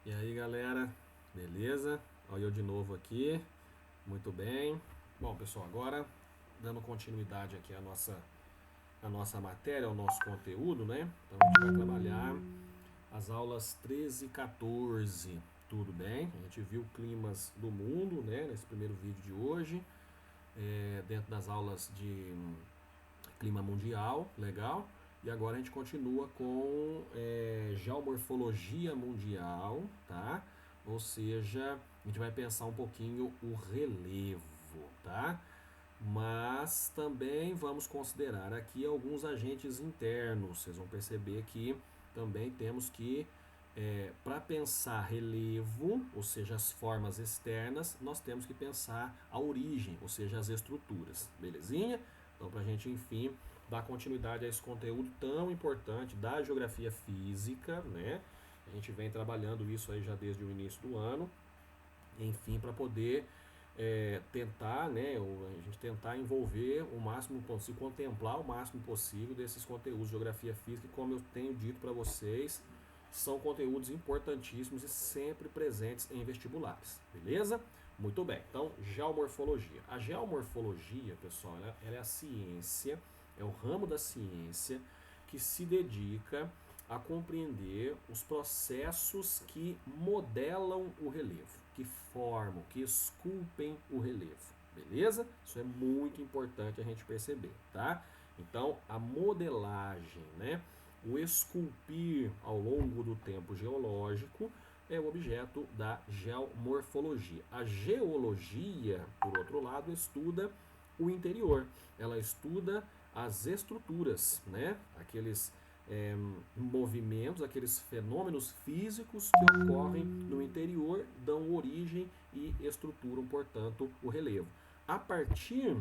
E aí galera, beleza? Olha eu de novo aqui, muito bem. Bom pessoal, agora dando continuidade aqui à nossa matéria, ao nosso conteúdo, né? Então a gente vai trabalhar as aulas 13 e 14, tudo bem? A gente viu climas do mundo, né? Nesse primeiro vídeo de hoje, dentro das aulas de clima mundial, legal? E agora a gente continua com geomorfologia mundial, tá? Ou seja, a gente vai pensar um pouquinho o relevo, tá? Mas também vamos considerar aqui alguns agentes internos. Vocês vão perceber que também temos que, para pensar relevo, ou seja, as formas externas, nós temos que pensar a origem, ou seja, as estruturas, belezinha? Então, para a gente, enfim, dar continuidade a esse conteúdo tão importante da geografia física, né? A gente vem trabalhando isso aí já desde o início do ano, enfim, para poder tentar, né, a gente tentar envolver o máximo possível, contemplar o máximo possível desses conteúdos de geografia física, e como eu tenho dito para vocês, são conteúdos importantíssimos e sempre presentes em vestibulares, beleza? Muito bem, então, geomorfologia. A geomorfologia, pessoal, ela é a ciência, é o ramo da ciência que se dedica a compreender os processos que modelam o relevo, que formam, que esculpem o relevo, beleza? Isso é muito importante a gente perceber, tá? Então, a modelagem, né? O esculpir ao longo do tempo geológico é o objeto da geomorfologia. A geologia, por outro lado, estuda o interior. Ela estuda as estruturas, né? Aqueles movimentos, aqueles fenômenos físicos que ocorrem no interior, dão origem e estruturam, portanto, o relevo. A partir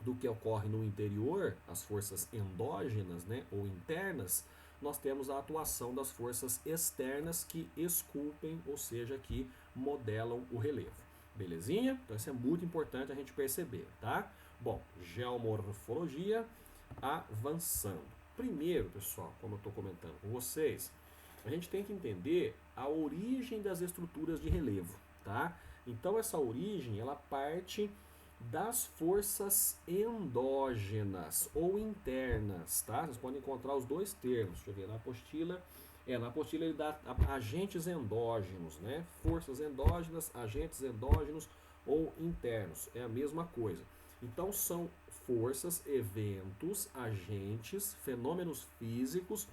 do que ocorre no interior, as forças endógenas, né, ou internas, nós temos a atuação das forças externas que esculpem, ou seja, que modelam o relevo. Belezinha? Então isso é muito importante a gente perceber, tá? Bom, geomorfologia avançando. Primeiro, pessoal, como eu estou comentando com vocês, a gente tem que entender a origem das estruturas de relevo, tá? Então essa origem, ela parte das forças endógenas ou internas, tá? Vocês podem encontrar os dois termos. Deixa eu ver na apostila. Na apostila ele dá agentes endógenos, né? Forças endógenas, agentes endógenos ou internos. É a mesma coisa. Então são forças, eventos, agentes, fenômenos físicos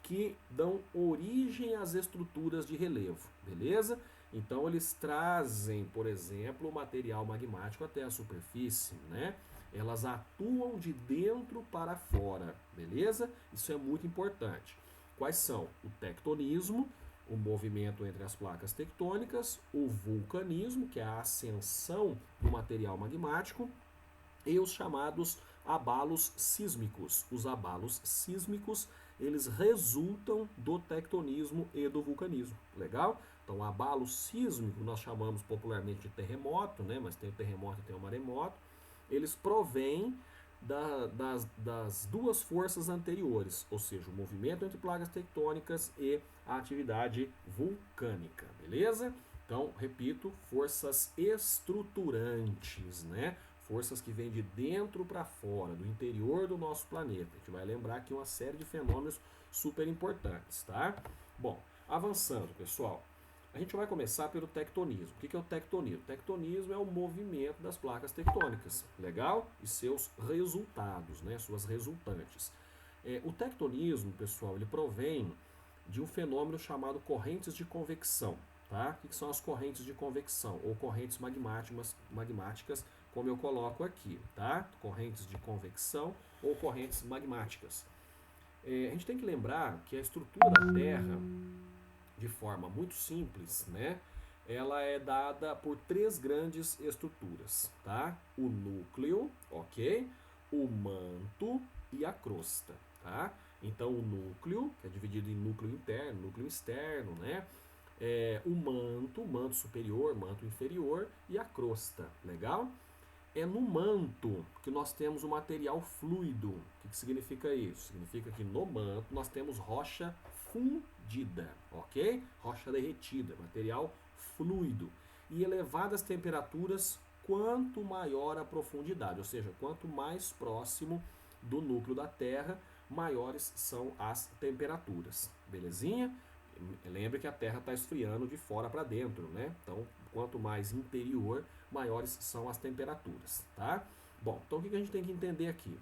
que dão origem às estruturas de relevo, beleza? Então eles trazem, por exemplo, o material magmático até a superfície, né? Elas atuam de dentro para fora, beleza? Isso é muito importante. Quais são? O tectonismo, o movimento entre as placas tectônicas, o vulcanismo, que é a ascensão do material magmático, e os chamados abalos sísmicos. Os abalos sísmicos, eles resultam do tectonismo e do vulcanismo. Legal? Então, abalo sísmico nós chamamos popularmente de terremoto, né? Mas tem o terremoto e tem o maremoto. Eles provêm das duas forças anteriores, ou seja, o movimento entre placas tectônicas e a atividade vulcânica, beleza? Então, repito, forças estruturantes, né? Forças que vêm de dentro para fora, do interior do nosso planeta. A gente vai lembrar aqui uma série de fenômenos super importantes, tá? Bom, avançando, pessoal. A gente vai começar pelo tectonismo. O que é o tectonismo? O tectonismo é o movimento das placas tectônicas, legal? E seus resultados, né? Suas resultantes. O tectonismo, pessoal, ele provém de um fenômeno chamado correntes de convecção. Tá? O que são as correntes de convecção ou correntes magmáticas, como eu coloco aqui, tá? Correntes de convecção ou correntes magmáticas. A gente tem que lembrar que a estrutura da Terra, de forma muito simples, né? Ela é dada por três grandes estruturas, tá? O núcleo, ok? O manto e a crosta, tá? Então o núcleo, que é dividido em núcleo interno, núcleo externo, né? O manto superior, manto inferior e a crosta, legal? É no manto que nós temos o material fluido. O que significa isso? Significa que no manto nós temos rocha fundida, ok? Rocha derretida, material fluido. E elevadas temperaturas, quanto maior a profundidade, ou seja, quanto mais próximo do núcleo da Terra, maiores são as temperaturas, belezinha? Lembre que a Terra está esfriando de fora para dentro, né? Então, quanto mais interior, maiores são as temperaturas, tá? Bom, então o que a gente tem que entender aqui?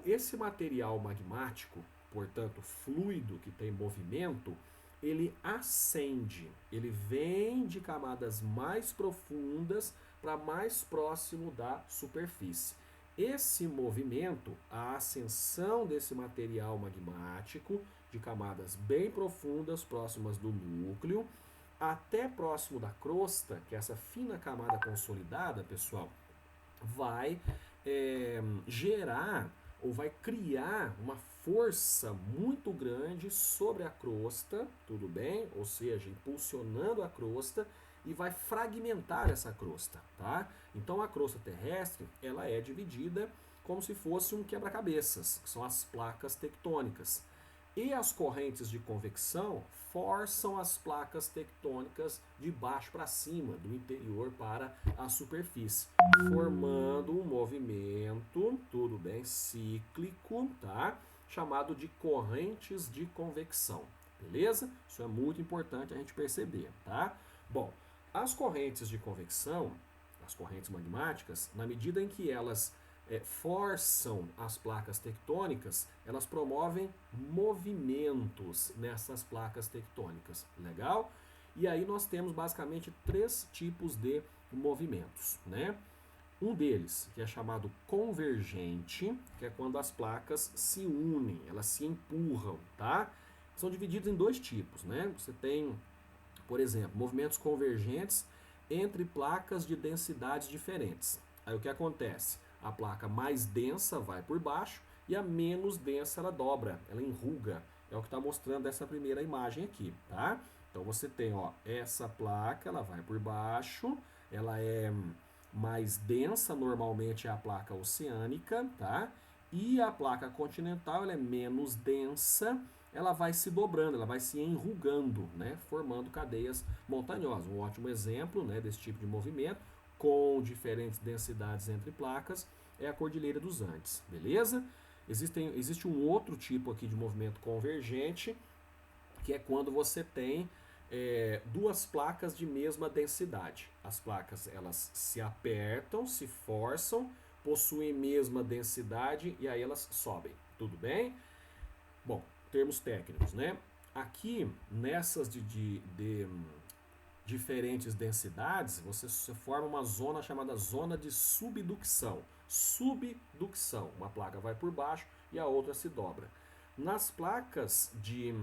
Esse material magmático, portanto, fluido, que tem movimento, ele ascende, ele vem de camadas mais profundas para mais próximo da superfície. Esse movimento, a ascensão desse material magmático de camadas bem profundas, próximas do núcleo, até próximo da crosta, que é essa fina camada consolidada, pessoal, vai gerar ou vai criar uma força muito grande sobre a crosta, tudo bem? Ou seja, impulsionando a crosta e vai fragmentar essa crosta, tá? Então a crosta terrestre, ela é dividida como se fosse um quebra-cabeças, que são as placas tectônicas. E as correntes de convecção forçam as placas tectônicas de baixo para cima, do interior para a superfície, formando um movimento, tudo bem, cíclico, tá? Chamado de correntes de convecção, beleza? Isso é muito importante a gente perceber, tá? Bom, as correntes de convecção, as correntes magmáticas, na medida em que elas forçam as placas tectônicas, elas promovem movimentos nessas placas tectônicas, legal? E aí nós temos basicamente 3 tipos de movimentos, né? Um deles, que é chamado convergente, que é quando as placas se unem, elas se empurram, tá? São divididos em 2 tipos, né? Você tem, por exemplo, movimentos convergentes entre placas de densidades diferentes. Aí o que acontece? A placa mais densa vai por baixo e a menos densa ela dobra, ela enruga. É o que está mostrando essa primeira imagem aqui, tá? Então você tem, ó, essa placa, ela vai por baixo, ela é mais densa, normalmente é a placa oceânica, tá? E a placa continental, ela é menos densa, ela vai se dobrando, ela vai se enrugando, né? Formando cadeias montanhosas. Um ótimo exemplo, né, desse tipo de movimento, com diferentes densidades entre placas, é a Cordilheira dos Andes, beleza? Existe um outro tipo aqui de movimento convergente, que é quando você tem 2 placas de mesma densidade. As placas, elas se apertam, se forçam, possuem mesma densidade e aí elas sobem, tudo bem? Bom, termos técnicos, né? Aqui, nessas de diferentes densidades, você forma uma zona chamada zona de subducção. Subducção, uma placa vai por baixo e a outra se dobra. Nas placas de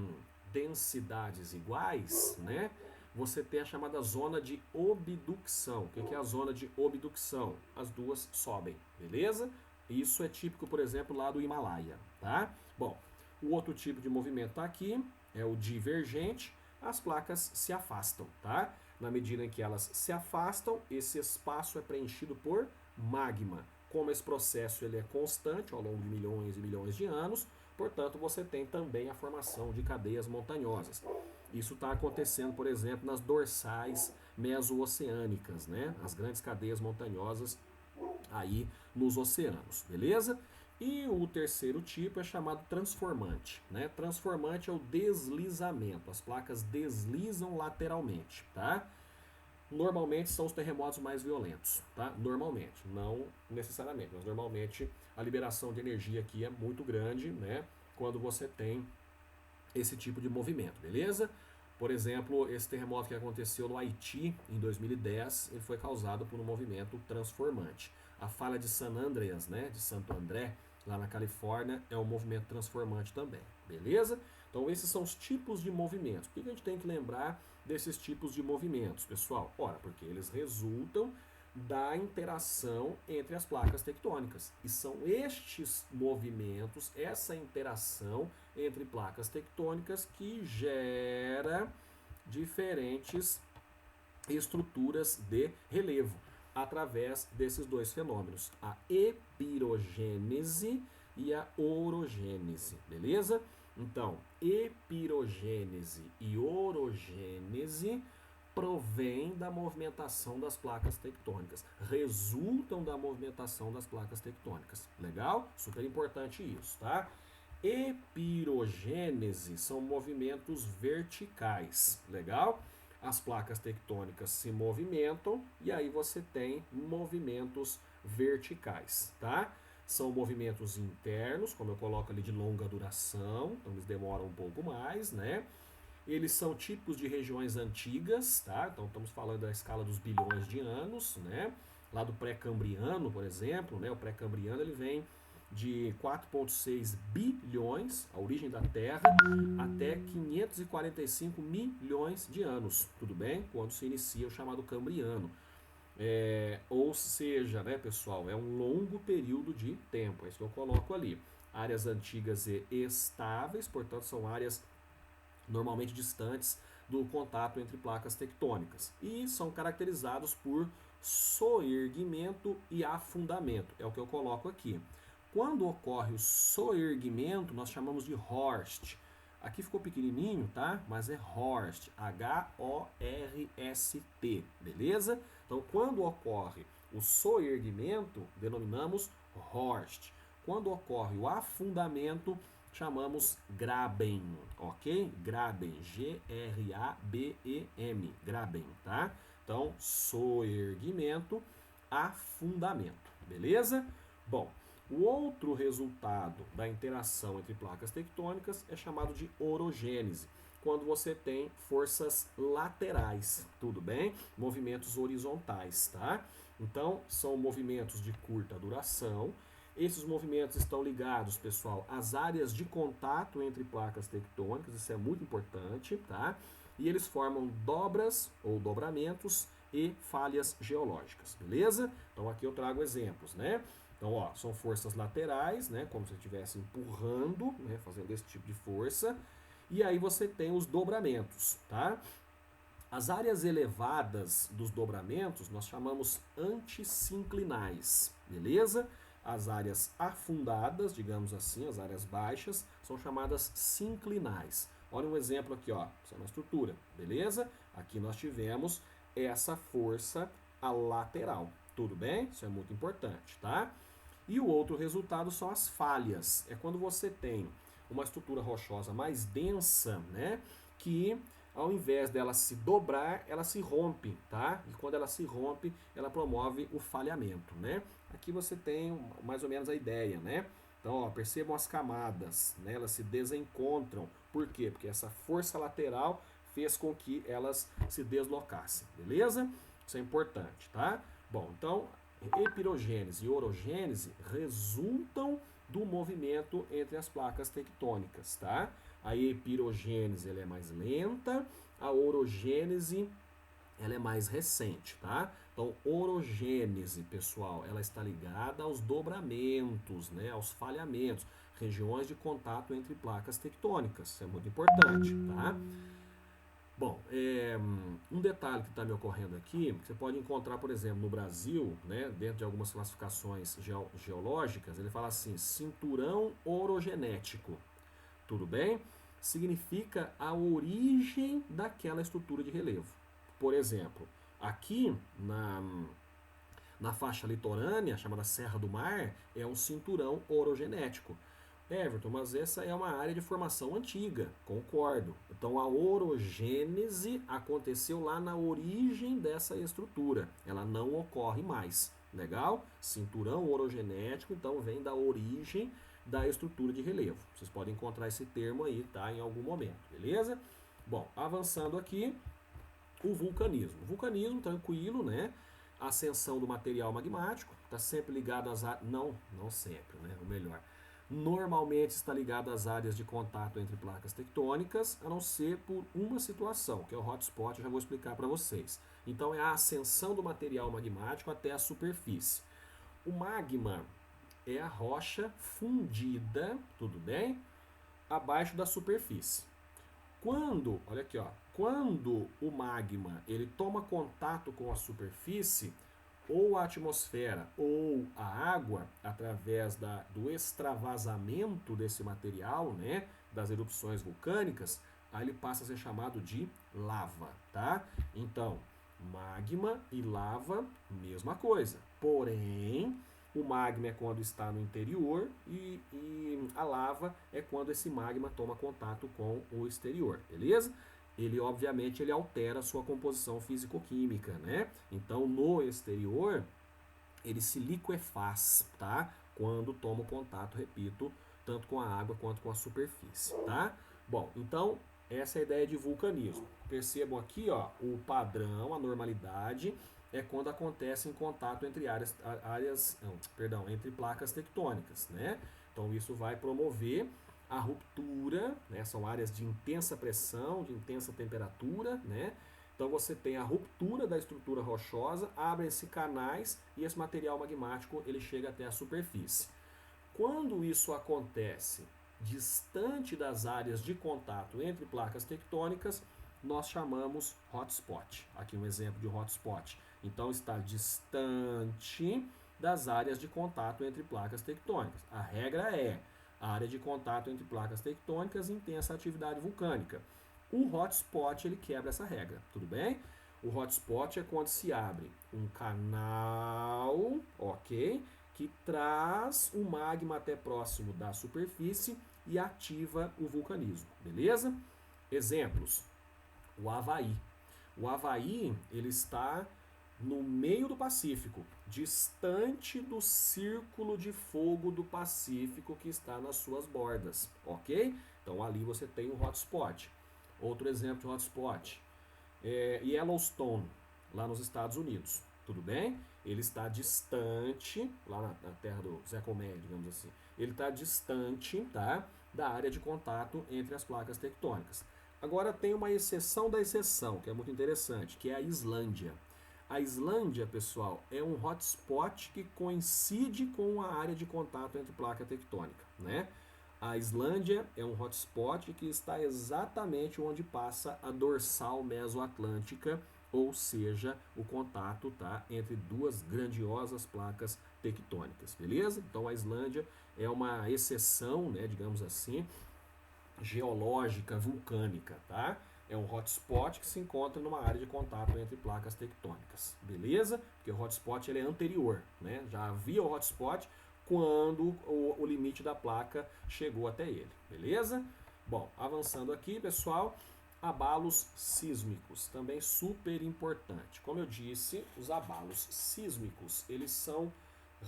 densidades iguais, né, você tem a chamada zona de obducção. O que é a zona de obducção? As duas sobem, beleza? Isso é típico, por exemplo, lá do Himalaia, tá? Bom, o outro tipo de movimento está aqui, é o divergente. As placas se afastam, tá? Na medida em que elas se afastam, esse espaço é preenchido por magma. Como esse processo ele é constante ao longo de milhões e milhões de anos, portanto, você tem também a formação de cadeias montanhosas. Isso está acontecendo, por exemplo, nas dorsais meso-oceânicas, né? As grandes cadeias montanhosas aí nos oceanos, beleza? E o terceiro tipo é chamado transformante, né? Transformante é o deslizamento, as placas deslizam lateralmente, tá? Normalmente são os terremotos mais violentos, tá? Normalmente, não necessariamente, mas normalmente a liberação de energia aqui é muito grande, né? Quando você tem esse tipo de movimento, beleza? Por exemplo, esse terremoto que aconteceu no Haiti em 2010, ele foi causado por um movimento transformante. A falha de San Andreas, né, de Santo André, lá na Califórnia, é um movimento transformante também, beleza? Então esses são os tipos de movimentos. Por que a gente tem que lembrar desses tipos de movimentos, pessoal? Ora, porque eles resultam da interação entre as placas tectônicas. E são estes movimentos, essa interação entre placas tectônicas que gera diferentes estruturas de relevo através desses 2 fenômenos, a epirogênese e a orogênese, beleza? Então, epirogênese e orogênese provém da movimentação das placas tectônicas, resultam da movimentação das placas tectônicas. Legal? Super importante isso, tá? Epirogênese são movimentos verticais. Legal? As placas tectônicas se movimentam e aí você tem movimentos verticais, tá? São movimentos internos, como eu coloco ali, de longa duração, então eles demoram um pouco mais, né? Eles são típicos de regiões antigas, tá? Então estamos falando da escala dos bilhões de anos, né? Lá do pré-cambriano, por exemplo, né? O pré-cambriano ele vem de 4,6 bilhões, a origem da Terra, até 545 milhões de anos, tudo bem? Quando se inicia o chamado Cambriano. Ou seja, né, pessoal, é um longo período de tempo, é isso que eu coloco ali. Áreas antigas e estáveis, portanto, são áreas normalmente distantes do contato entre placas tectônicas e são caracterizados por soerguimento e afundamento, é o que eu coloco aqui. Quando ocorre o soerguimento, nós chamamos de Horst. Aqui ficou pequenininho, tá? Mas é Horst, H-O-R-S-T, beleza? Então, quando ocorre o soerguimento, denominamos Horst. Quando ocorre o afundamento, chamamos Graben, ok? Graben, G-R-A-B-E-M, Graben, tá? Então, soerguimento, afundamento, beleza? Bom, o outro resultado da interação entre placas tectônicas é chamado de orogênese, quando você tem forças laterais, tudo bem? Movimentos horizontais, tá? Então, são movimentos de curta duração. Esses movimentos estão ligados, pessoal, às áreas de contato entre placas tectônicas, isso é muito importante, tá? E eles formam dobras ou dobramentos e falhas geológicas, beleza? Então aqui eu trago exemplos, né? Então, ó, são forças laterais, né? Como se estivesse empurrando, né? Fazendo esse tipo de força. E aí você tem os dobramentos, tá? As áreas elevadas dos dobramentos nós chamamos antisinclinais, beleza? As áreas afundadas, digamos assim, as áreas baixas, são chamadas sinclinais. Olha um exemplo aqui, ó. Isso é uma estrutura, beleza? Aqui nós tivemos essa força lateral, tudo bem? Isso é muito importante, tá? E o outro resultado são as falhas. É quando você tem uma estrutura rochosa mais densa, né? Que ao invés dela se dobrar, ela se rompe, tá? E quando ela se rompe, ela promove o falhamento, né? Aqui você tem mais ou menos a ideia, né? Então, ó, percebam as camadas, né? Elas se desencontram. Por quê? Porque essa força lateral fez com que elas se deslocassem, beleza? Isso é importante, tá? Bom, então, epirogênese e orogênese resultam do movimento entre as placas tectônicas, tá? A epirogênese ela é mais lenta, a orogênese ela é mais recente, tá? Então, orogênese, pessoal, ela está ligada aos dobramentos, né, aos falhamentos, regiões de contato entre placas tectônicas. Isso é muito importante, tá? Bom, um detalhe que está me ocorrendo aqui, que você pode encontrar, por exemplo, no Brasil, né, dentro de algumas classificações geológicas, ele fala assim, cinturão orogenético, tudo bem? Significa a origem daquela estrutura de relevo. Por exemplo, aqui na faixa litorânea, chamada Serra do Mar, é um cinturão orogenético. Everton, mas essa é uma área de formação antiga, concordo. Então a orogênese aconteceu lá na origem dessa estrutura, ela não ocorre mais. Legal? Cinturão orogenético, então vem da origem da estrutura de relevo. Vocês podem encontrar esse termo aí, tá? Em algum momento, beleza? Bom, avançando aqui, o vulcanismo. O vulcanismo, tranquilo, né? A ascensão do material magmático, está sempre ligado às áreas... Não sempre, né? O melhor. Normalmente está ligado às áreas de contato entre placas tectônicas, a não ser por uma situação, que é o hotspot, eu já vou explicar para vocês. Então é a ascensão do material magmático até a superfície. O magma é a rocha fundida, tudo bem? Abaixo da superfície. Olha aqui, ó, quando o magma ele toma contato com a superfície, ou a atmosfera ou a água, através do extravasamento desse material, né, das erupções vulcânicas, aí ele passa a ser chamado de lava, tá? Então, magma e lava, mesma coisa. Porém, o magma é quando está no interior e a lava é quando esse magma toma contato com o exterior, beleza? Ele, obviamente, ele altera a sua composição físico-química, né? Então, no exterior, ele se liquefaz, tá? Quando toma contato, repito, tanto com a água quanto com a superfície, tá? Bom, então essa é a ideia de vulcanismo. Percebam aqui, ó, o padrão, a normalidade é quando acontece em contato entre entre placas tectônicas, né? Então isso vai promover a ruptura, né? São áreas de intensa pressão, de intensa temperatura, né? Então você tem a ruptura da estrutura rochosa, abrem-se canais e esse material magmático ele chega até a superfície. Quando isso acontece distante das áreas de contato entre placas tectônicas, nós chamamos hotspot. Aqui um exemplo de hotspot. Então está distante das áreas de contato entre placas tectônicas. A regra é a área de contato entre placas tectônicas e intensa atividade vulcânica. O hotspot ele quebra essa regra, tudo bem? O hotspot é quando se abre um canal, ok, que traz o magma até próximo da superfície e ativa o vulcanismo, beleza? Exemplos: o Havaí. O Havaí ele está no meio do Pacífico, distante do círculo de fogo do Pacífico que está nas suas bordas, ok? Então ali você tem o hotspot. Outro exemplo de hotspot é Yellowstone, lá nos Estados Unidos, tudo bem? Ele está distante, lá na terra do Zé Colmeia, digamos assim, ele está distante, tá, da área de contato entre as placas tectônicas. Agora tem uma exceção da exceção, que é muito interessante, que é a Islândia. A Islândia, pessoal, é um hotspot que coincide com a área de contato entre placa tectônica, né? A Islândia é um hotspot que está exatamente onde passa a dorsal mesoatlântica, ou seja, o contato, tá, entre duas grandiosas placas tectônicas, beleza? Então a Islândia é uma exceção, né, digamos assim, geológica, vulcânica, tá? É um hotspot que se encontra numa área de contato entre placas tectônicas, beleza? Porque o hotspot ele é anterior, né? Já havia o hotspot quando o limite da placa chegou até ele, beleza? Bom, avançando aqui, pessoal, abalos sísmicos, também super importante. Como eu disse, os abalos sísmicos, eles são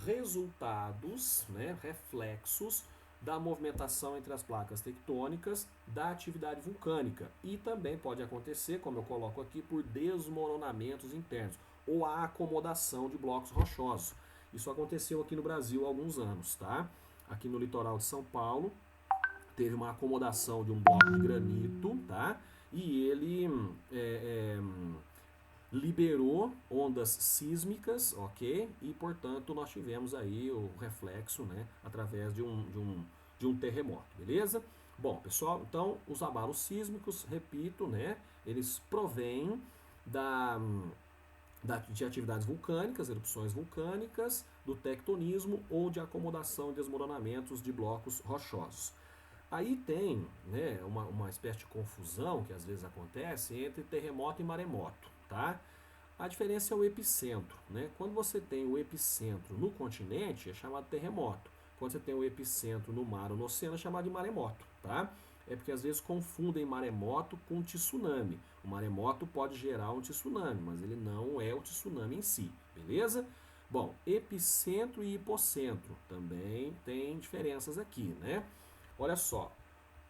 resultados, né, reflexos da movimentação entre as placas tectônicas da atividade vulcânica e também pode acontecer, como eu coloco aqui, por desmoronamentos internos ou a acomodação de blocos rochosos. Isso aconteceu aqui no Brasil há alguns anos, tá? Aqui no litoral de São Paulo teve uma acomodação de um bloco de granito, tá? E ele liberou ondas sísmicas, ok? E, portanto, nós tivemos aí o reflexo, né, através de um terremoto, beleza? Bom, pessoal, então, os abalos sísmicos, repito, né, eles provêm de atividades vulcânicas, erupções vulcânicas, do tectonismo ou de acomodação e desmoronamentos de blocos rochosos. Aí tem, né, uma espécie de confusão que às vezes acontece entre terremoto e maremoto, tá? A diferença é o epicentro, né? Quando você tem o epicentro no continente, é chamado terremoto. Quando você tem o epicentro no mar ou no oceano, é chamado de maremoto, tá? É porque às vezes confundem maremoto com tsunami. O maremoto pode gerar um tsunami, mas ele não é o tsunami em si, beleza? Bom, epicentro e hipocentro também tem diferenças aqui, né? Olha só,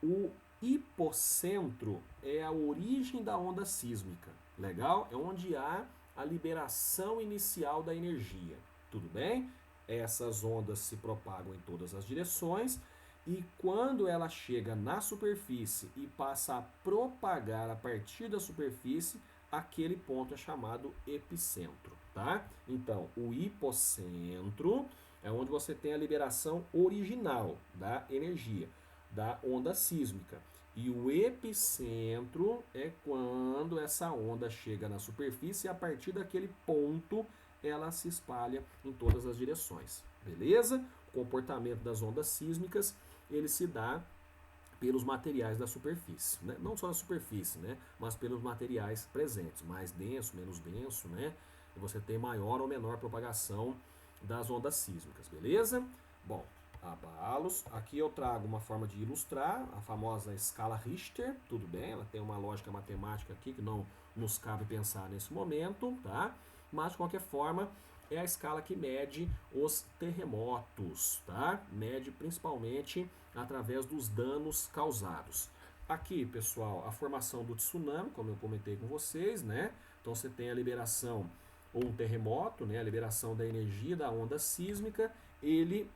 o hipocentro é a origem da onda sísmica, legal? É onde há a liberação inicial da energia, tudo bem? Essas ondas se propagam em todas as direções e quando ela chega na superfície e passa a propagar a partir da superfície, aquele ponto é chamado epicentro, tá? Então, o hipocentro é onde você tem a liberação original da energia, da onda sísmica. E o epicentro é quando essa onda chega na superfície e a partir daquele ponto ela se espalha em todas as direções. Beleza? O comportamento das ondas sísmicas ele se dá pelos materiais da superfície, né? Não só da superfície, né? Mas pelos materiais presentes, mais denso, menos denso, né? E você tem maior ou menor propagação das ondas sísmicas, beleza? Bom, abalos. Aqui eu trago uma forma de ilustrar a famosa escala Richter, tudo bem? Ela tem uma lógica matemática aqui que não nos cabe pensar nesse momento, tá? Mas de qualquer forma é a escala que mede os terremotos, tá? Mede principalmente através dos danos causados. Aqui, pessoal, a formação do tsunami, como eu comentei com vocês, né? Então você tem a liberação ou um terremoto, né? A liberação da energia da onda sísmica, ele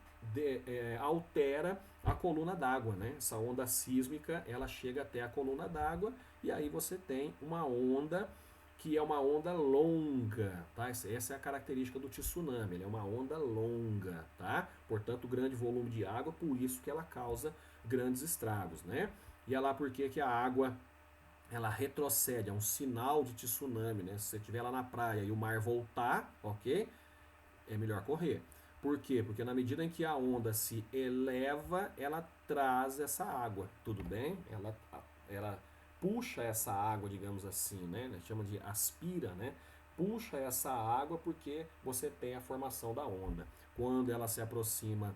altera a coluna d'água, né? Essa onda sísmica, ela chega até a coluna d'água e aí você tem uma onda que é uma onda longa, tá? Essa é a característica do tsunami, ele é uma onda longa, tá? Portanto, grande volume de água, por isso que ela causa grandes estragos, né? E é lá porque que a água ela retrocede, é um sinal de tsunami, né? Se você estiver lá na praia e o mar voltar, ok? É melhor correr. Por quê? Porque na medida em que a onda se eleva, ela traz essa água, tudo bem? Ela puxa essa água, digamos assim, né? A gente chama de aspira, né? Puxa essa água porque você tem a formação da onda. Quando ela se aproxima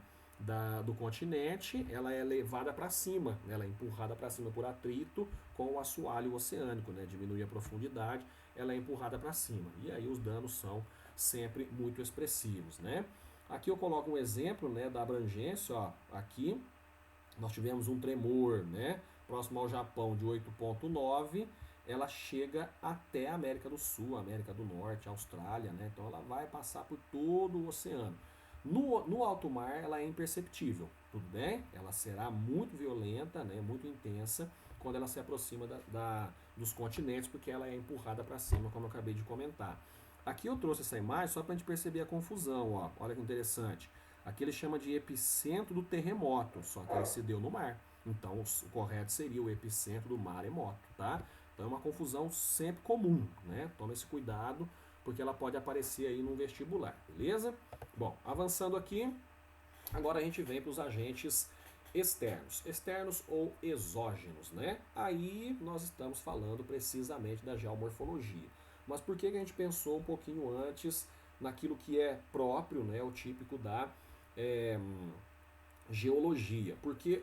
do continente, ela é levada para cima, né? Ela é empurrada para cima por atrito com o assoalho oceânico, né? Diminui a profundidade, ela é empurrada para cima. E aí os danos são sempre muito expressivos, né? Aqui eu coloco um exemplo, né, da abrangência, ó. Aqui nós tivemos um tremor, né, próximo ao Japão de 8,9, ela chega até a América do Sul, América do Norte, Austrália, né? Então ela vai passar por todo o oceano. No alto mar ela é imperceptível, tudo bem? Ela será muito violenta, né, muito intensa quando ela se aproxima dos continentes, porque ela é empurrada para cima, como eu acabei de comentar. Aqui eu trouxe essa imagem só para a gente perceber a confusão, ó. Olha que interessante. Aqui ele chama de epicentro do terremoto, só que ele se deu no mar. Então o correto seria o epicentro do maremoto, tá? Então é uma confusão sempre comum, né? Toma esse cuidado, porque ela pode aparecer aí no vestibular, beleza? Bom, avançando aqui, agora a gente vem para os agentes externos ou exógenos, né? Aí nós estamos falando precisamente da geomorfologia. Mas por que a gente pensou um pouquinho antes naquilo que é próprio, né, o típico da geologia? Porque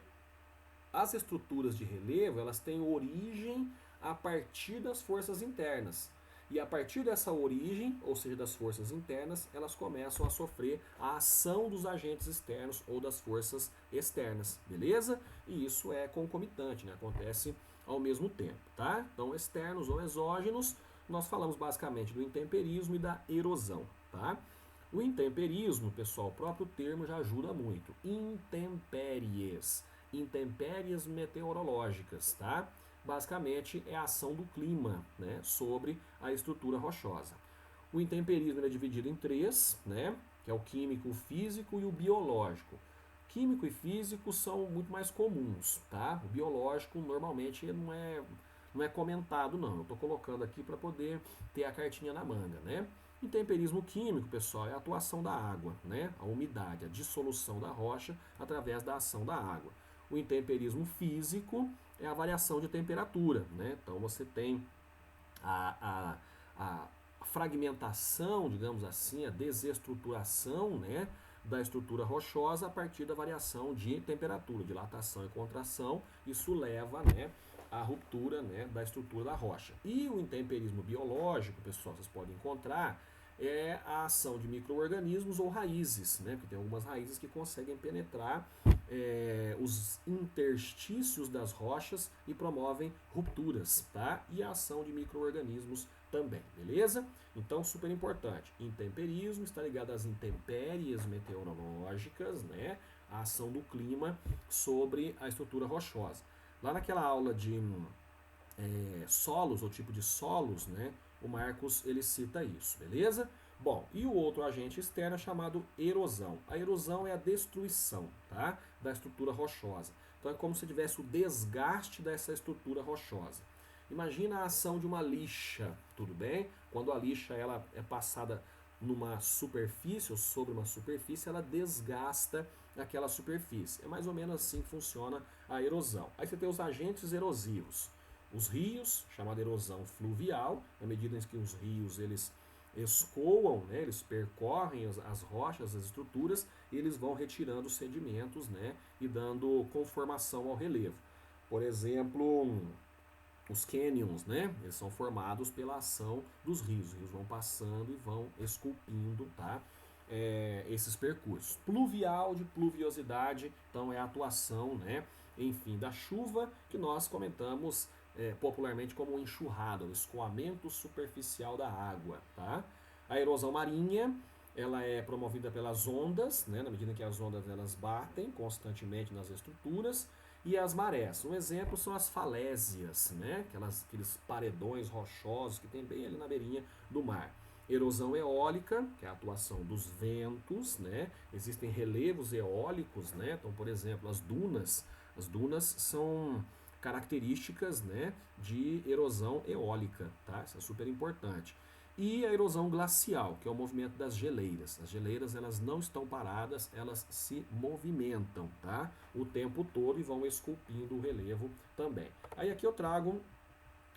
as estruturas de relevo, elas têm origem a partir das forças internas. E a partir dessa origem, ou seja, das forças internas, elas começam a sofrer a ação dos agentes externos ou das forças externas, beleza? E isso é concomitante, né? Acontece ao mesmo tempo, tá? Então, externos ou exógenos, nós falamos basicamente do intemperismo e da erosão, tá? O intemperismo, pessoal, o próprio termo já ajuda muito. Intempéries meteorológicas, tá? Basicamente é a ação do clima, né, sobre a estrutura rochosa. O intemperismo é dividido em três, né, que é o químico, o físico e o biológico. Químico e físico são muito mais comuns, tá? O biológico normalmente não é comentado, não. Eu estou colocando aqui para poder ter a cartinha na manga, né? Intemperismo químico, pessoal, é a atuação da água, né? A umidade, a dissolução da rocha através da ação da água. O intemperismo físico é a variação de temperatura, né? Então você tem a fragmentação, digamos assim, a desestruturação, né, da estrutura rochosa a partir da variação de temperatura, dilatação e contração. Isso leva, né, à ruptura, né, da estrutura da rocha. E o intemperismo biológico, pessoal, vocês podem encontrar, é a ação de micro-organismos ou raízes, né? Porque tem algumas raízes que conseguem penetrar os interstícios das rochas e promovem rupturas, tá? E a ação de micro-organismos também, beleza? Então, super importante. Intemperismo está ligado às intempéries meteorológicas, né? A ação do clima sobre a estrutura rochosa. Lá naquela aula de solos, ou tipo de solos, né? O Marcos, ele cita isso, beleza? Bom, e o outro agente externo é chamado erosão. A erosão é a destruição, tá, da estrutura rochosa. Então é como se tivesse o desgaste dessa estrutura rochosa. Imagina a ação de uma lixa, tudo bem? Quando a lixa ela é passada numa superfície ou sobre uma superfície, ela desgasta aquela superfície. É mais ou menos assim que funciona a erosão. Aí você tem os agentes erosivos. Os rios, chamada erosão fluvial, na medida em que os rios eles escoam, né, eles percorrem as rochas, as estruturas, e eles vão retirando os sedimentos, né, e dando conformação ao relevo. Por exemplo, os canyons, né, eles são formados pela ação dos rios. Os rios vão passando e vão esculpindo, tá, esses percursos. Pluvial, de pluviosidade, então é a atuação, né, enfim, da chuva, que nós comentamos popularmente como enxurrada, o escoamento superficial da água, tá? A erosão marinha, ela é promovida pelas ondas, né, na medida que as ondas elas batem constantemente nas estruturas, e as marés. Um exemplo são as falésias, né, aqueles paredões rochosos que tem bem ali na beirinha do mar. Erosão eólica, que é a atuação dos ventos, né? Existem relevos eólicos, né? Então, por exemplo, as dunas são características, né, de erosão eólica, tá? Isso é super importante. E a erosão glacial, que é o movimento das geleiras. As geleiras elas não estão paradas, elas se movimentam, tá? O tempo todo e vão esculpindo o relevo também. Aí aqui eu trago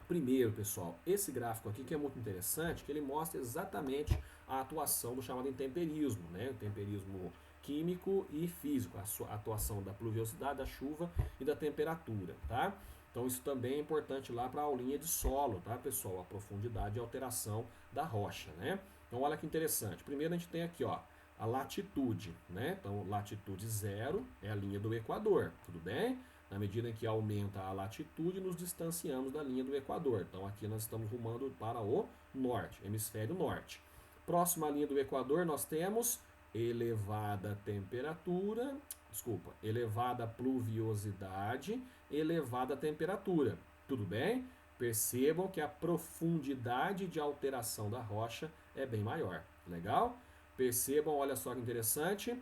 primeiro, pessoal, esse gráfico aqui que é muito interessante, que ele mostra exatamente a atuação do chamado intemperismo, né? O temperismo químico e físico, a atuação da pluviosidade, da chuva e da temperatura, tá? Então isso também é importante lá para a aulinha de solo, tá, pessoal? A profundidade e alteração da rocha, né? Então olha que interessante. Primeiro a gente tem aqui, ó, a latitude, né? Então latitude 0 é a linha do Equador, tudo bem? Na medida em que aumenta a latitude, nos distanciamos da linha do Equador. Então aqui nós estamos rumando para o norte, hemisfério norte. Próxima à linha do Equador nós temos elevada temperatura, elevada pluviosidade, elevada temperatura. Tudo bem? Percebam que a profundidade de alteração da rocha é bem maior. Legal? Percebam, olha só que interessante.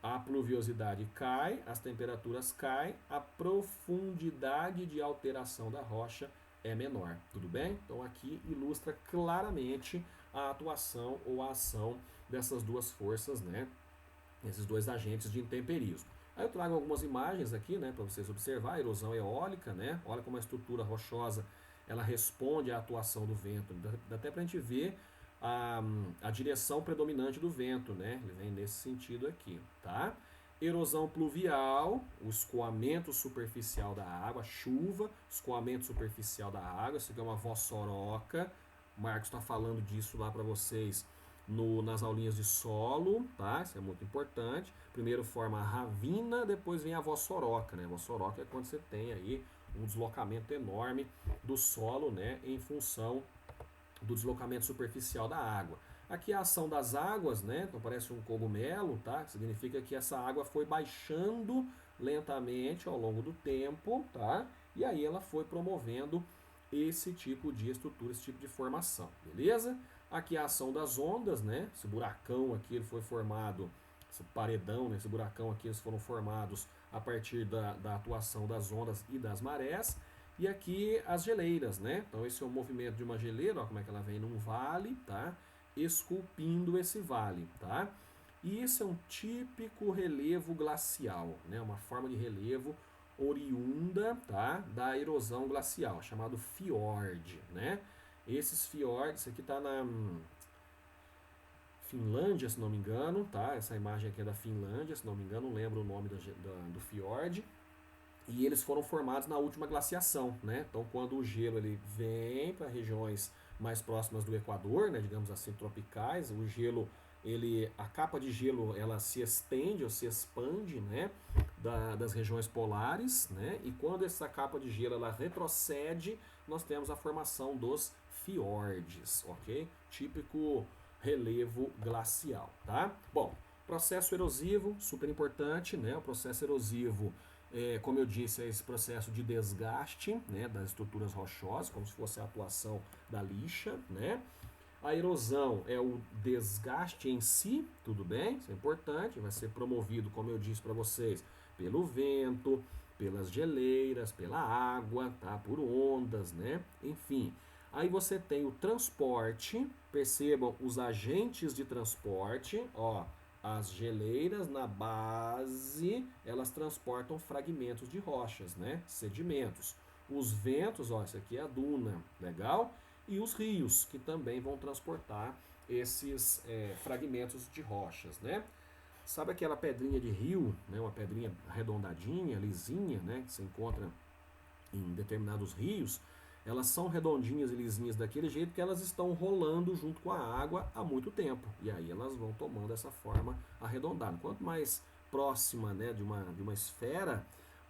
A pluviosidade cai, as temperaturas caem, a profundidade de alteração da rocha é menor. Tudo bem? Então aqui ilustra claramente a atuação ou a ação dessas duas forças, né? Esses dois agentes de intemperismo. Aí eu trago algumas imagens aqui, né, para vocês observar a erosão eólica, né? Olha como a estrutura rochosa ela responde à atuação do vento. Dá até para a gente ver a direção predominante do vento, né? Ele vem nesse sentido aqui, tá? Erosão pluvial, o escoamento superficial da água, chuva, escoamento superficial da água, isso aqui é uma vossoroca. O Marcos está falando disso lá para vocês nas aulinhas de solo, tá? Isso é muito importante. Primeiro forma a ravina, depois vem a vossoroca, né? A vossoroca é quando você tem aí um deslocamento enorme do solo, né, em função do deslocamento superficial da água. Aqui a ação das águas, né? Então parece um cogumelo, tá? Significa que essa água foi baixando lentamente ao longo do tempo, tá? E aí ela foi promovendo esse tipo de estrutura, esse tipo de formação, beleza? Aqui a ação das ondas, né? Esse buracão aqui ele foi formado, esse paredão, né? Esse buracão aqui eles foram formados a partir da atuação das ondas e das marés. E aqui as geleiras, né? Então esse é o movimento de uma geleira, ó, como é que ela vem num vale, tá? Esculpindo esse vale, tá? E isso é um típico relevo glacial, né? Uma forma de relevo oriunda, tá? Da erosão glacial, chamado fiord, né? Esses fiordes, isso aqui está na Finlândia, se não me engano, tá? Essa imagem aqui é da Finlândia, se não me engano, não lembro o nome do fiord. E eles foram formados na última glaciação, né? Então, quando o gelo ele vem para regiões mais próximas do Equador, né, digamos assim, tropicais, o gelo, a capa de gelo, ela se estende ou se expande, né, das regiões polares, né? E quando essa capa de gelo ela retrocede, nós temos a formação dos fiordes, ok? Típico relevo glacial, tá? Bom, processo erosivo, super importante, né? O processo erosivo, como eu disse, é esse processo de desgaste, né, das estruturas rochosas, como se fosse a atuação da lixa, né? A erosão é o desgaste em si, tudo bem? Isso é importante, vai ser promovido, como eu disse para vocês, pelo vento, pelas geleiras, pela água, tá? Por ondas, né? Enfim, Aí você tem o transporte, percebam os agentes de transporte, ó, as geleiras na base, elas transportam fragmentos de rochas, né, sedimentos. Os ventos, ó, essa aqui é a duna, legal? E os rios, que também vão transportar esses fragmentos de rochas, né? Sabe aquela pedrinha de rio, né, uma pedrinha arredondadinha, lisinha, né, que se encontra em determinados rios? Elas são redondinhas e lisinhas daquele jeito que elas estão rolando junto com a água há muito tempo. E aí elas vão tomando essa forma arredondada. Quanto mais próxima, né, de uma esfera,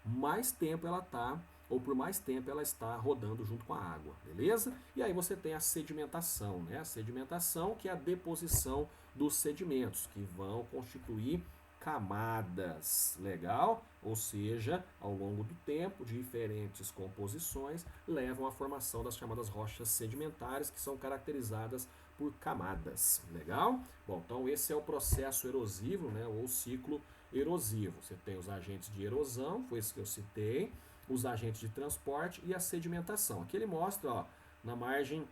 mais tempo ela está, ou por mais tempo ela está rodando junto com a água, beleza? E aí você tem a sedimentação, né? A sedimentação, que é a deposição dos sedimentos, que vão constituir camadas, legal? Ou seja, ao longo do tempo, diferentes composições levam à formação das chamadas rochas sedimentares, que são caracterizadas por camadas, legal? Bom, então esse é o processo erosivo, né, ou ciclo erosivo. Você tem os agentes de erosão, foi isso que eu citei, os agentes de transporte e a sedimentação. Aqui ele mostra, ó, na margem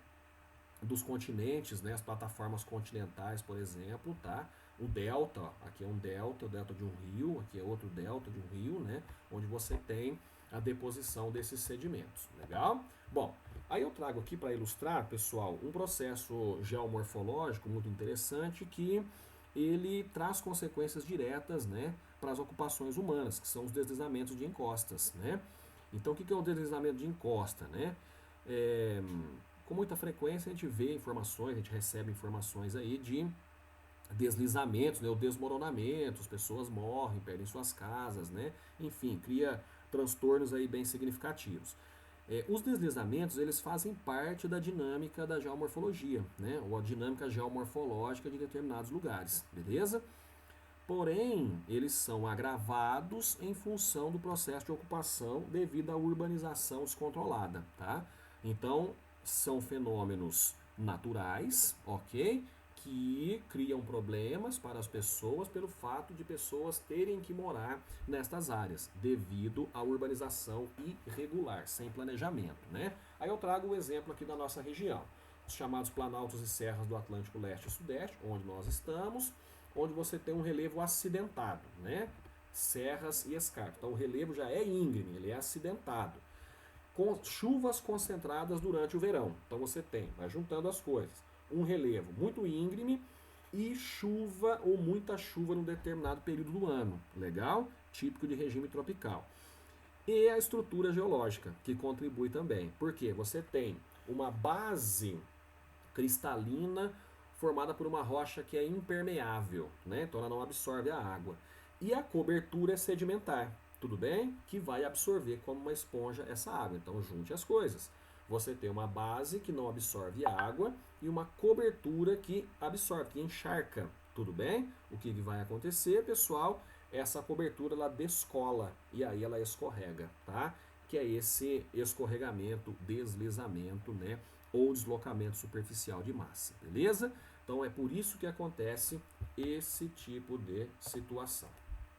dos continentes, né, as plataformas continentais, por exemplo, tá? O delta, ó, aqui é um delta, o delta de um rio, aqui é outro delta de um rio, né, onde você tem a deposição desses sedimentos, legal? Bom, aí eu trago aqui para ilustrar, pessoal, um processo geomorfológico muito interessante que ele traz consequências diretas, né, para as ocupações humanas, que são os deslizamentos de encostas, né? Então, o que é o deslizamento de encosta, né? Com muita frequência a gente vê informações, a gente recebe informações aí de deslizamentos, né, ou desmoronamentos, pessoas morrem, perdem suas casas, né? Enfim, cria transtornos aí bem significativos. Os deslizamentos, eles fazem parte da dinâmica da geomorfologia, né? Ou a dinâmica geomorfológica de determinados lugares, beleza? Porém, eles são agravados em função do processo de ocupação devido à urbanização descontrolada, tá? Então, são fenômenos naturais, ok? Que criam problemas para as pessoas pelo fato de pessoas terem que morar nestas áreas, devido à urbanização irregular, sem planejamento, né? Aí eu trago o exemplo aqui da nossa região, os chamados planaltos e serras do Atlântico Leste e Sudeste, onde nós estamos, onde você tem um relevo acidentado, né? Serras e escarpas. Então o relevo já é íngreme, ele é acidentado. Com chuvas concentradas durante o verão. Então você tem, vai juntando as coisas, um relevo muito íngreme e chuva ou muita chuva num determinado período do ano. Legal? Típico de regime tropical. E a estrutura geológica, que contribui também. Porque você tem uma base cristalina formada por uma rocha que é impermeável, né? Então ela não absorve a água. E a cobertura é sedimentar, tudo bem? Que vai absorver como uma esponja essa água. Então junte as coisas. Você tem uma base que não absorve água e uma cobertura que absorve, que encharca, tudo bem? O que vai acontecer, pessoal? Essa cobertura ela descola e aí ela escorrega, tá? Que é esse escorregamento, deslizamento, né? Ou deslocamento superficial de massa, beleza? Então é por isso que acontece esse tipo de situação.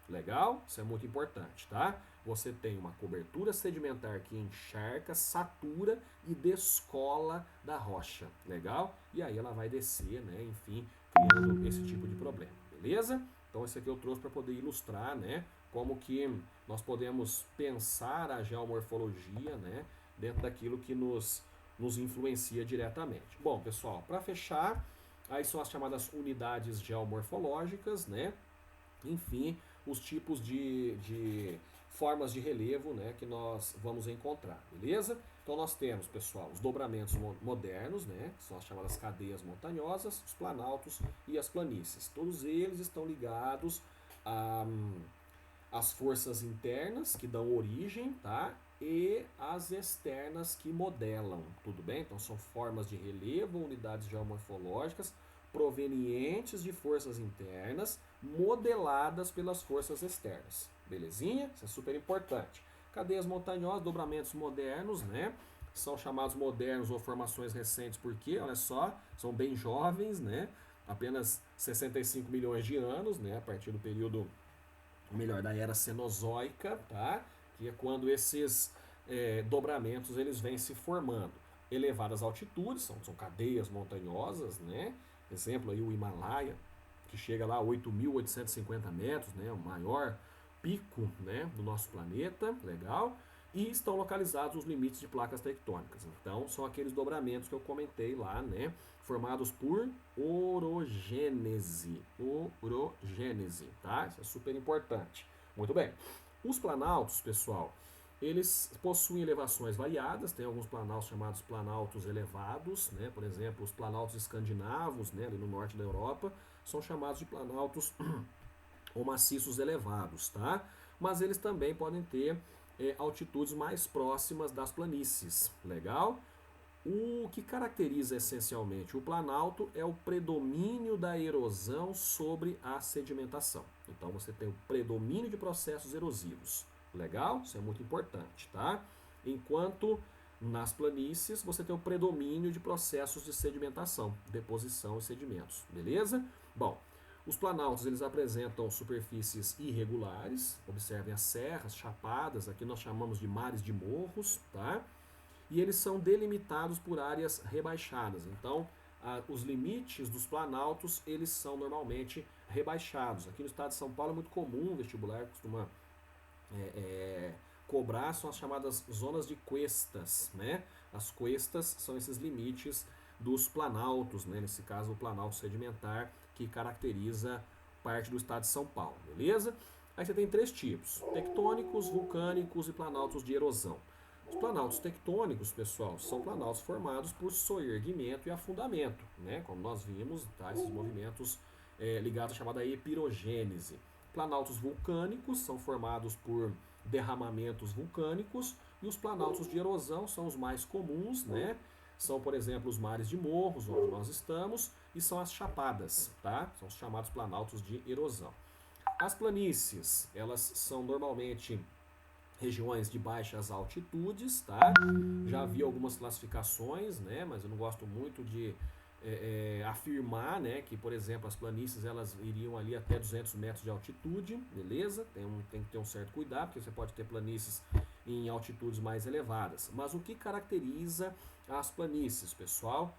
Legal? Isso é muito importante, tá? Você tem uma cobertura sedimentar que encharca, satura e descola da rocha, legal? E aí ela vai descer, né? Enfim, criando esse tipo de problema, beleza? Então esse aqui eu trouxe para poder ilustrar, né? Como que nós podemos pensar a geomorfologia, né? Dentro daquilo que nos influencia diretamente. Bom, pessoal, para fechar, aí são as chamadas unidades geomorfológicas, né? Enfim, os tipos de formas de relevo, né, que nós vamos encontrar, beleza? Então nós temos, pessoal, os dobramentos modernos, né, que são as chamadas cadeias montanhosas, os planaltos e as planícies. Todos eles estão ligados às forças internas que dão origem, tá? E as externas que modelam, tudo bem? Então são formas de relevo, unidades geomorfológicas provenientes de forças internas, modeladas pelas forças externas. Belezinha? Isso é super importante. Cadeias montanhosas, dobramentos modernos, né? São chamados modernos ou formações recentes porque, olha só, são bem jovens, né? Apenas 65 milhões de anos, né? A partir do período, melhor, da era Cenozoica, tá? Que é quando esses dobramentos eles vêm se formando. elevadas altitudes, são cadeias montanhosas, né? Exemplo aí o Himalaia, que chega lá a 8.850 metros, né? O maior pico, né, do nosso planeta, legal? E estão localizados os limites de placas tectônicas. Então, são aqueles dobramentos que eu comentei lá, né? Formados por orogênese. Orogênese, tá? Isso é super importante. Muito bem. Os planaltos, pessoal, eles possuem elevações variadas, tem alguns planaltos chamados planaltos elevados, né? Por exemplo, os planaltos escandinavos, né, ali no norte da Europa, são chamados de planaltos ou maciços elevados, tá? Mas eles também podem ter altitudes mais próximas das planícies, legal? O que caracteriza essencialmente o planalto é o predomínio da erosão sobre a sedimentação. Então você tem o predomínio de processos erosivos. Legal? Isso é muito importante, tá? Enquanto nas planícies você tem o predomínio de processos de sedimentação, deposição e sedimentos. Beleza? Bom, os planaltos eles apresentam superfícies irregulares. Observem as serras, chapadas, aqui nós chamamos de mares de morros, tá? E eles são delimitados por áreas rebaixadas. Então, os limites dos planaltos, eles são normalmente rebaixados. Aqui no estado de São Paulo é muito comum, o vestibular costuma cobrar, são as chamadas zonas de cuestas, né? As cuestas são esses limites dos planaltos, né? Nesse caso o planalto sedimentar, que caracteriza parte do estado de São Paulo, beleza? Aí você tem três tipos, tectônicos, vulcânicos e planaltos de erosão. Os planaltos tectônicos, pessoal, são planaltos formados por soerguimento e afundamento, né? Como nós vimos, tá? Esses movimentos ligados à chamada epirogênese. Planaltos vulcânicos são formados por derramamentos vulcânicos e os planaltos de erosão são os mais comuns, né? São, por exemplo, os mares de morros, onde nós estamos, e são as chapadas, tá? São os chamados planaltos de erosão. As planícies, elas são normalmente regiões de baixas altitudes, tá? Já vi algumas classificações, né? Mas eu não gosto muito de afirmar, né? Que, por exemplo, as planícies elas iriam ali até 200 metros de altitude, beleza? Tem que ter um certo cuidado, porque você pode ter planícies em altitudes mais elevadas. Mas o que caracteriza as planícies, pessoal?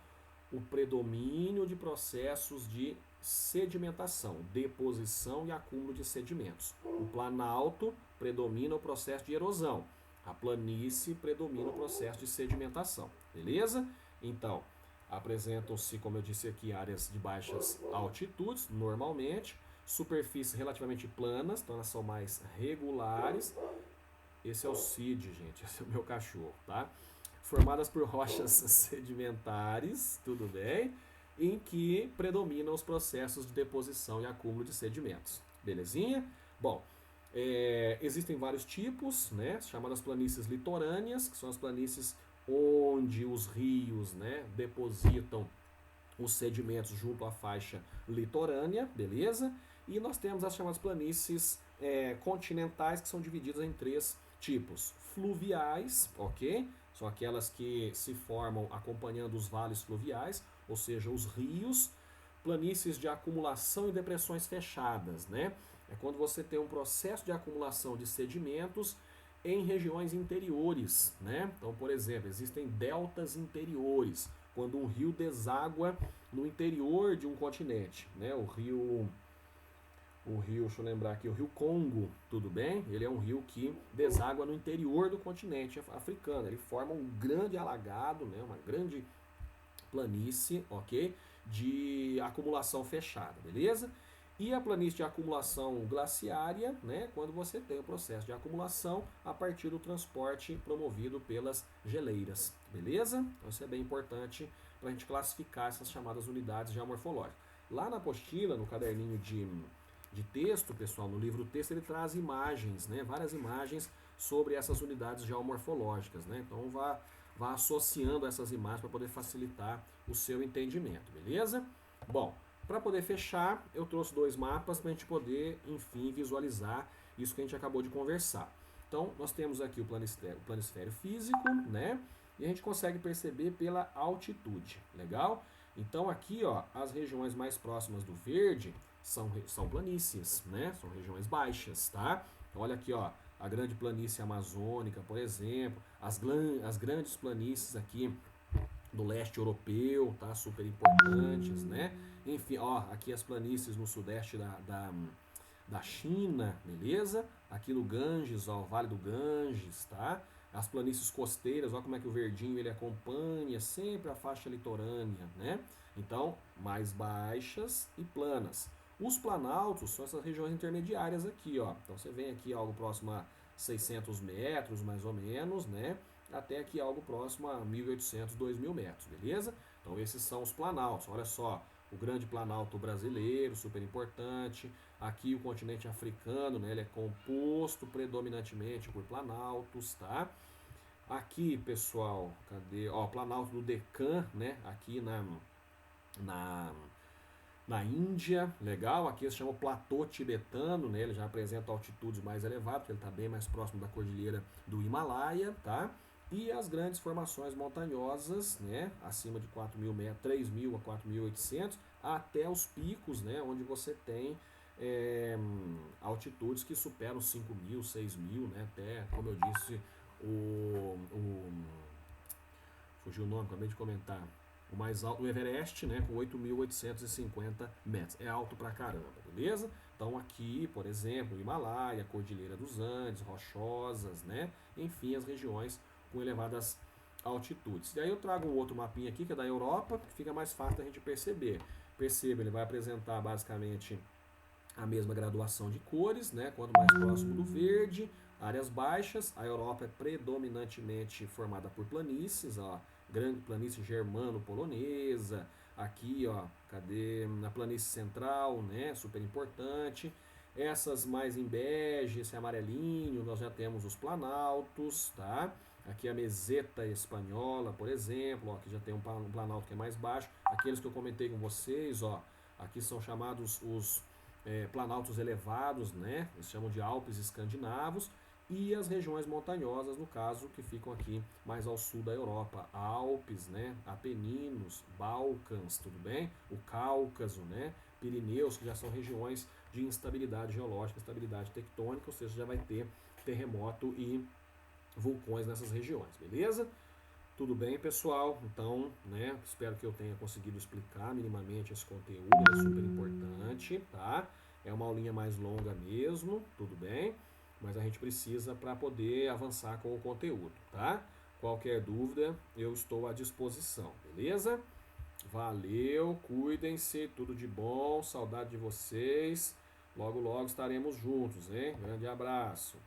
O predomínio de processos de sedimentação, deposição e acúmulo de sedimentos. O planalto predomina o processo de erosão. A planície predomina o processo de sedimentação. Beleza? Então, apresentam-se, como eu disse aqui, áreas de baixas altitudes, normalmente, superfícies relativamente planas, então elas são mais regulares. Esse é o Cid, gente, esse é o meu cachorro, tá? Formadas por rochas sedimentares, tudo bem? Em que predominam os processos de deposição e acúmulo de sedimentos. Belezinha? Bom, existem vários tipos, né? Chamadas planícies litorâneas, que são as planícies onde os rios, né, depositam os sedimentos junto à faixa litorânea, beleza? E nós temos as chamadas planícies continentais, que são divididas em três tipos. Fluviais, ok? São aquelas que se formam acompanhando os vales fluviais, ou seja, os rios. Planícies de acumulação e depressões fechadas, né? É quando você tem um processo de acumulação de sedimentos em regiões interiores, né? Então, por exemplo, existem deltas interiores, quando um rio deságua no interior de um continente, né? O rio, deixa eu lembrar aqui, o rio Congo, tudo bem? Ele é um rio que deságua no interior do continente africano. Ele forma um grande alagado, né? Uma grande planície, ok? De acumulação fechada, beleza? E a planície de acumulação glaciária, né? Quando você tem o processo de acumulação a partir do transporte promovido pelas geleiras, beleza? Então isso é bem importante para a gente classificar essas chamadas unidades geomorfológicas. Lá na apostila, no caderninho de texto, pessoal, no livro texto, ele traz imagens, né? Várias imagens sobre essas unidades geomorfológicas, né? Então vá associando essas imagens para poder facilitar o seu entendimento, beleza? Bom, para poder fechar, eu trouxe dois mapas para a gente poder, enfim, visualizar isso que a gente acabou de conversar. Então, nós temos aqui o planisfério físico, né? E a gente consegue perceber pela altitude, legal? Então, aqui, ó, as regiões mais próximas do verde são planícies, né? São regiões baixas, tá? Então, olha aqui, ó, a grande planície amazônica, por exemplo, as grandes planícies aqui do leste europeu, tá? Super importantes, né? Enfim, ó, aqui as planícies no sudeste da China, beleza? Aqui no Ganges, ó, o Vale do Ganges, tá? As planícies costeiras, ó como é que o verdinho ele acompanha sempre a faixa litorânea, né? Então, mais baixas e planas. Os planaltos são essas regiões intermediárias aqui, ó. Então você vem aqui algo próximo a 600 metros, mais ou menos, né? Até aqui algo próximo a 1.800, 2.000 metros, beleza? Então esses são os planaltos. Olha só, o Grande Planalto brasileiro, super importante. Aqui o continente africano, né, ele é composto predominantemente por planaltos, tá? Aqui, pessoal, cadê? Ó, Planalto do Deccan, né? Aqui na, na Índia, legal. Aqui se chama Platô Tibetano, né? Ele já apresenta altitudes mais elevadas, porque ele está bem mais próximo da cordilheira do Himalaia, tá? E as grandes formações montanhosas, né? Acima de 4.000 metros, 3.000 a 4.800, até os picos, né? Onde você tem altitudes que superam 5.000, 6.000, né? Até, como eu disse, fugiu o nome, acabei de comentar. O mais alto, o Everest, né, com 8.850 metros. É alto pra caramba, beleza? Então aqui, por exemplo, o Himalaia, Cordilheira dos Andes, rochosas, né? Enfim, as regiões com elevadas altitudes. E aí eu trago um outro mapinha aqui, que é da Europa, que fica mais fácil da gente perceber. Perceba, ele vai apresentar basicamente a mesma graduação de cores, né? Quanto mais próximo do verde, áreas baixas. A Europa é predominantemente formada por planícies, ó, grande planície germano-polonesa. Aqui, ó, cadê? Na planície central, né? Super importante. Essas mais em bege, esse amarelinho, nós já temos os planaltos, tá? Aqui a meseta espanhola, por exemplo, ó, aqui já tem um planalto que é mais baixo. Aqueles que eu comentei com vocês, ó, aqui são chamados os planaltos elevados, né? Eles chamam de Alpes escandinavos, e as regiões montanhosas, no caso, que ficam aqui mais ao sul da Europa, Alpes, né? Apeninos, Balcãs, tudo bem? O Cáucaso, né? Pirineus, que já são regiões de instabilidade geológica, instabilidade tectônica, ou seja, já vai ter terremoto e vulcões nessas regiões, beleza? Tudo bem, pessoal? Então, né, espero que eu tenha conseguido explicar minimamente esse conteúdo, ele é super importante, tá? É uma aulinha mais longa mesmo, tudo bem? Mas a gente precisa para poder avançar com o conteúdo, tá? Qualquer dúvida, eu estou à disposição, beleza? Valeu, cuidem-se, tudo de bom, saudade de vocês. Logo, logo estaremos juntos, hein? Grande abraço.